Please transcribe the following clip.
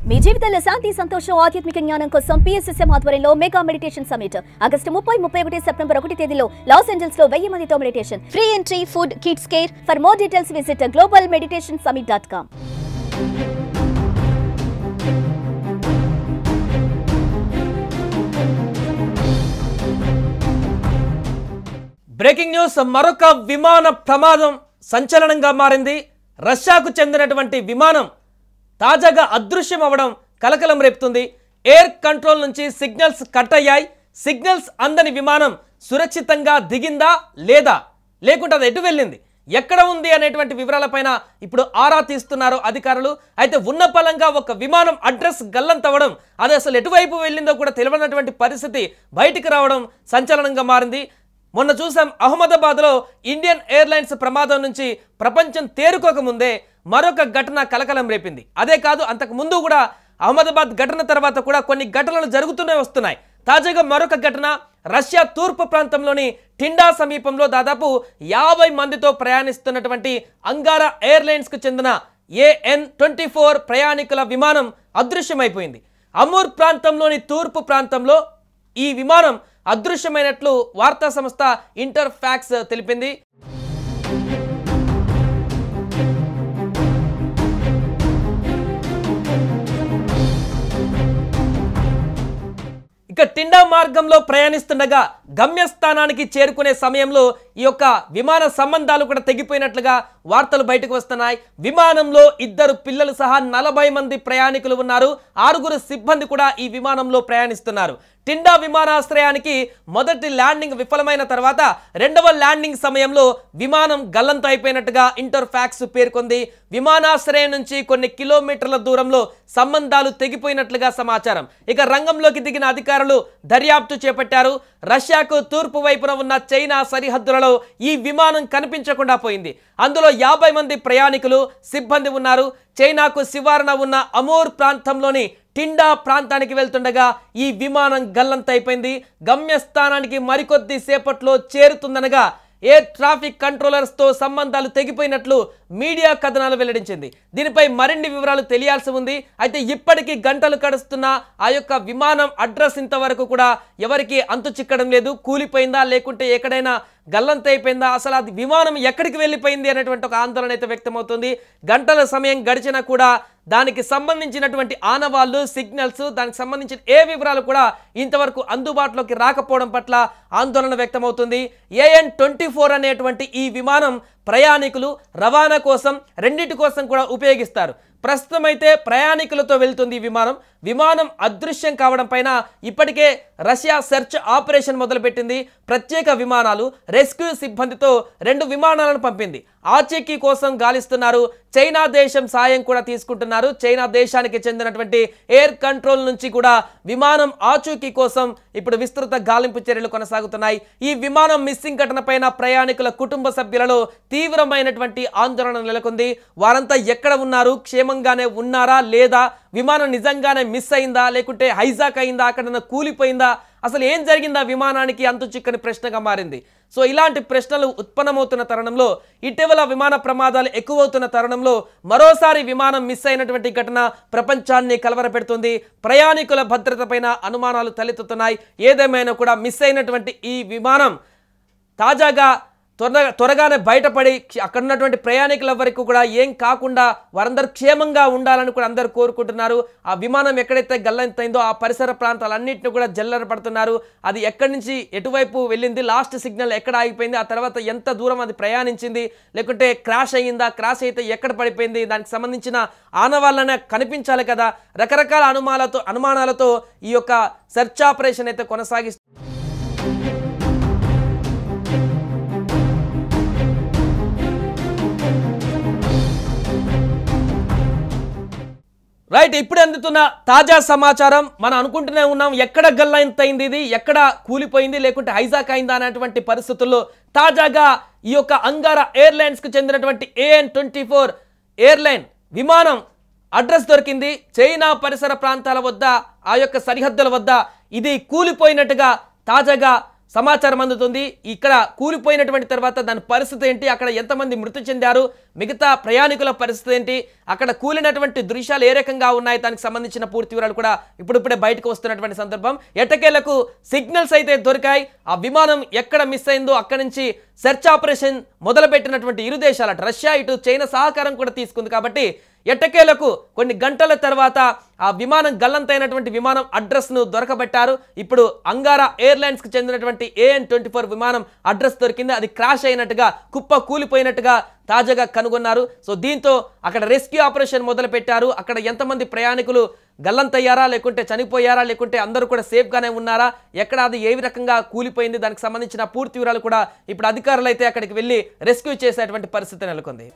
మీ జీవితంలో శాంతి సంతోషం ఆధ్యాత్మిక జ్ఞానం కోసం PSSM ఆధ్వర్యంలో mega meditation summit August 30, 31 September 1 తేదీలో లాస్ ఏంజల్స్ లో 1000 మందితో meditation. Free entry, food, kids care. For more details visit globalmeditationsummit.com. Breaking news. మరొక విమాన ప్రమాదం సంచలనంగా మారింది. రష్యాకు చెందినటువంటి విమానం తాజాగా అదృశ్యం అవ్వడం కలకలం రేపుతుంది. ఎయిర్ కంట్రోల్ నుంచి సిగ్నల్స్ కట్ అయ్యాయి. సిగ్నల్స్ అందని విమానం సురక్షితంగా దిగిందా లేదా, లేకుంటే అది ఎటు వెళ్ళింది, ఎక్కడ ఉంది అనేటువంటి వివరాలపైన ఇప్పుడు ఆరా తీస్తున్నారు అధికారులు. అయితే ఉన్న పలంగా ఒక విమానం అడ్రస్ గల్లంతవ్వడం, అది అసలు ఎటువైపు వెళ్ళిందో కూడా తెలియనటువంటి పరిస్థితి బయటికి రావడం సంచలనంగా మారింది. మొన్న చూసాం అహ్మదాబాద్లో ఇండియన్ ఎయిర్లైన్స్ ప్రమాదం నుంచి ప్రపంచం తేరుకోకముందే మరొక ఘటన కలకలం రేపింది. అదే కాదు, అంతకు ముందు కూడా అహ్మదాబాద్ ఘటన తర్వాత కూడా కొన్ని ఘటనలు జరుగుతూనే వస్తున్నాయి. తాజాగా మరొక ఘటన రష్యా తూర్పు ప్రాంతంలోని టిండా సమీపంలో దాదాపు 50 మందితో ప్రయాణిస్తున్నటువంటి అంగారా ఎయిర్లైన్స్కు చెందిన AN-24 ప్రయాణికుల విమానం అదృశ్యమైపోయింది. అమూర్ ప్రాంతంలోని తూర్పు ప్రాంతంలో ఈ విమానం అదృశ్యమైనట్లు వార్తా సంస్థ ఇంటర్ఫాక్స్ తెలిపింది. ఇక టిండా మార్గంలో ప్రయాణిస్తుండగా గమ్యస్థానానికి చేరుకునే సమయంలో ఈ యొక్క విమాన సంబంధాలు కూడా తెగిపోయినట్లుగా వార్తలు బయటకు వస్తున్నాయి. విమానంలో 2 పిల్లలు సహా 40 మంది ప్రయాణికులు ఉన్నారు. 6 సిబ్బంది కూడా ఈ విమానంలో ప్రయాణిస్తున్నారు. టిండా విమానాశ్రయానికి మొదటి ల్యాండింగ్ విఫలమైన తర్వాత 2వ ల్యాండింగ్ సమయంలో విమానం గల్లంతు అయిపోయినట్టుగా ఇంటర్ఫాక్స్ పేర్కొంది. విమానాశ్రయం నుంచి కొన్ని కిలోమీటర్ల దూరంలో సంబంధాలు తెగిపోయినట్లుగా సమాచారం. ఇక రంగంలోకి దిగిన అధికారులు దర్యాప్తు చేపట్టారు. రష్యాకు తూర్పు వైపున ఉన్న చైనా సరిహద్దులలో ఈ విమానం కనిపించకుండా పోయింది. అందులో 50 మంది ప్రయాణికులు, సిబ్బంది ఉన్నారు. చైనాకు శివారున ఉన్న అమూర్ ప్రాంతంలోని టిండా ప్రాంతానికి వెళ్తుండగా ఈ విమానం గల్లంతైపోయింది. గమ్యస్థానానికి మరికొద్ది సేపట్లో చేరుతుందనగా ఎయిర్ ట్రాఫిక్ కంట్రోలర్స్తో సంబంధాలు తెగిపోయినట్లు మీడియా కథనాలు వెల్లడించింది. దీనిపై మరిన్ని వివరాలు తెలియాల్సి ఉంది. అయితే ఇప్పటికీ గంటలు గడుస్తున్న ఆ యొక్క విమానం అడ్రస్ ఇంతవరకు కూడా ఎవరికి అంతు చిక్కడం లేదు. కూలిపోయిందా, లేకుంటే ఎక్కడైనా గల్లంతైపోయిందా, అసలు అది విమానం ఎక్కడికి వెళ్ళిపోయింది అనేటువంటి ఒక ఆందోళన అయితే వ్యక్తమవుతుంది. గంటల సమయం గడిచినా కూడా దానికి సంబంధించినటువంటి ఆనవాళ్లు, సిగ్నల్స్, దానికి సంబంధించిన ఏ వివరాలు కూడా ఇంతవరకు అందుబాటులోకి రాకపోవడం పట్ల ఆందోళన వ్యక్తమవుతుంది. AN-24 అనేటువంటి ఈ విమానం ప్రయాణికులు రవాణా కోసం, రెండింటి కోసం కూడా ఉపయోగిస్తారు. ప్రస్తుతం అయితే ప్రయాణికులతో వెళ్తుంది విమానం అదృశ్యం కావడం పైన ఇప్పటికే రష్యా సెర్చ్ ఆపరేషన్ మొదలుపెట్టింది. ప్రత్యేక విమానాలు, రెస్క్యూ సిబ్బందితో 2 విమానాలను పంపింది. ఆచూకీ కోసం గాలిస్తున్నారు. చైనా దేశం సాయం కూడా తీసుకుంటున్నారు. చైనా దేశానికి చెందినటువంటి ఎయిర్ కంట్రోల్ నుంచి కూడా విమానం ఆచూకీ కోసం ఇప్పుడు విస్తృత గాలింపు చర్యలు కొనసాగుతున్నాయి. ఈ విమానం మిస్సింగ్ ఘటన పైన ప్రయాణికుల కుటుంబ సభ్యులలో తీవ్రమైనటువంటి ఆందోళన నెలకొంది. వారంతా ఎక్కడ ఉన్నారు, క్షేమంగానే ఉన్నారా లేదా, విమానం నిజంగానే మిస్ అయిందా, లేకుంటే హైజాక్ అయిందా, అక్కడ కూలిపోయిందా, అసలు ఏం జరిగిందా విమానానికి అంతు చిక్కని ప్రశ్నగా మారింది. సో ఇలాంటి ప్రశ్నలు ఉత్పన్నమవుతున్న తరుణంలో, ఇటీవల విమాన ప్రమాదాలు ఎక్కువవుతున్న తరుణంలో మరోసారి విమానం మిస్ అయినటువంటి ఘటన ప్రపంచాన్ని కలవరపెడుతుంది. ప్రయాణికుల భద్రత పైన అనుమానాలు తలెత్తుతున్నాయి. ఏదేమైనా కూడా మిస్ అయినటువంటి ఈ విమానం తాజాగా త్వరగానే బయటపడి అక్కడ ఉన్నటువంటి ప్రయాణికుల వరకు కూడా ఏం కాకుండా వారందరూ క్షేమంగా ఉండాలని కూడా అందరూ కోరుకుంటున్నారు. ఆ విమానం ఎక్కడైతే గల్లంతైందో ఆ పరిసర ప్రాంతాలన్నింటినీ కూడా జల్లెర పడుతున్నారు. అది ఎక్కడి నుంచి ఎటువైపు వెళ్ళింది, లాస్ట్ సిగ్నల్ ఎక్కడ ఆగిపోయింది, ఆ తర్వాత ఎంత దూరం అది ప్రయాణించింది, లేకుంటే క్రాష్ అయ్యిందా, క్రాష్ అయితే ఎక్కడ పడిపోయింది, దానికి సంబంధించిన ఆనవాళ్ళనే కనిపించాలి కదా. రకరకాల అనుమానాలతో ఈ యొక్క సెర్చ్ ఆపరేషన్ అయితే కొనసాగిస్తుంది. రైట్, ఇప్పుడు అందుతున్న తాజా సమాచారం మనం అనుకుంటూనే ఉన్నాం, ఎక్కడ గల్లంతైంది, ఇది ఎక్కడ కూలిపోయింది, లేకుంటే హైజాక్ అయిందా అనేటువంటి పరిస్థితుల్లో తాజాగా ఈ యొక్క అంగారా ఎయిర్లైన్స్కు చెందినటువంటి AN-24 ఎయిర్లైన్ విమానం అడ్రస్ దొరికింది. చైనా పరిసర ప్రాంతాల వద్ద, ఆ యొక్క సరిహద్దుల వద్ద ఇది కూలిపోయినట్టుగా తాజాగా సమాచారం అందుతుంది. ఇక్కడ కూలిపోయినటువంటి తర్వాత దాని పరిస్థితి ఏంటి, అక్కడ ఎంతమంది మృతి చెందారు, మిగతా ప్రయాణికుల పరిస్థితి ఏంటి, అక్కడ కూలినటువంటి దృశ్యాలు ఏ రకంగా ఉన్నాయి, దానికి సంబంధించిన పూర్తి వివరాలు కూడా ఇప్పుడిప్పుడే బయటకు వస్తున్నటువంటి సందర్భం. ఎట్టకేలకు సిగ్నల్స్ అయితే దొరికాయి. ఆ విమానం ఎక్కడ మిస్ అయిందో అక్కడి నుంచి సెర్చ్ ఆపరేషన్ మొదలుపెట్టినటువంటి ఇరు దేశాలు, రష్యా ఇటు చైనా సహకారం కూడా తీసుకుంది. కాబట్టి ఎట్టకేలకు కొన్ని గంటల తర్వాత ఆ విమానం గల్లంతైనటువంటి విమానం అడ్రస్ను దొరకబట్టారు. ఇప్పుడు అంగారా ఎయిర్లైన్స్కి చెందినటువంటి AN24 విమానం అడ్రస్ దొరికింది. అది క్రాష్ అయినట్టుగా, కుప్ప కూలిపోయినట్టుగా తాజాగా కనుగొన్నారు. సో దీంతో అక్కడ రెస్క్యూ ఆపరేషన్ మొదలు పెట్టారు. అక్కడ ఎంతమంది ప్రయాణికులు గల్లంతయ్యారా, లేకుంటే చనిపోయారా, లేకుంటే అందరూ కూడా సేఫ్గానే ఉన్నారా, ఎక్కడ అది ఏ రకంగా కూలిపోయింది, దానికి సంబంధించిన పూర్తి వివరాలు కూడా ఇప్పుడు అధికారులు అయితే అక్కడికి వెళ్ళి రెస్క్యూ చేసేటువంటి పరిస్థితి నెలకొంది.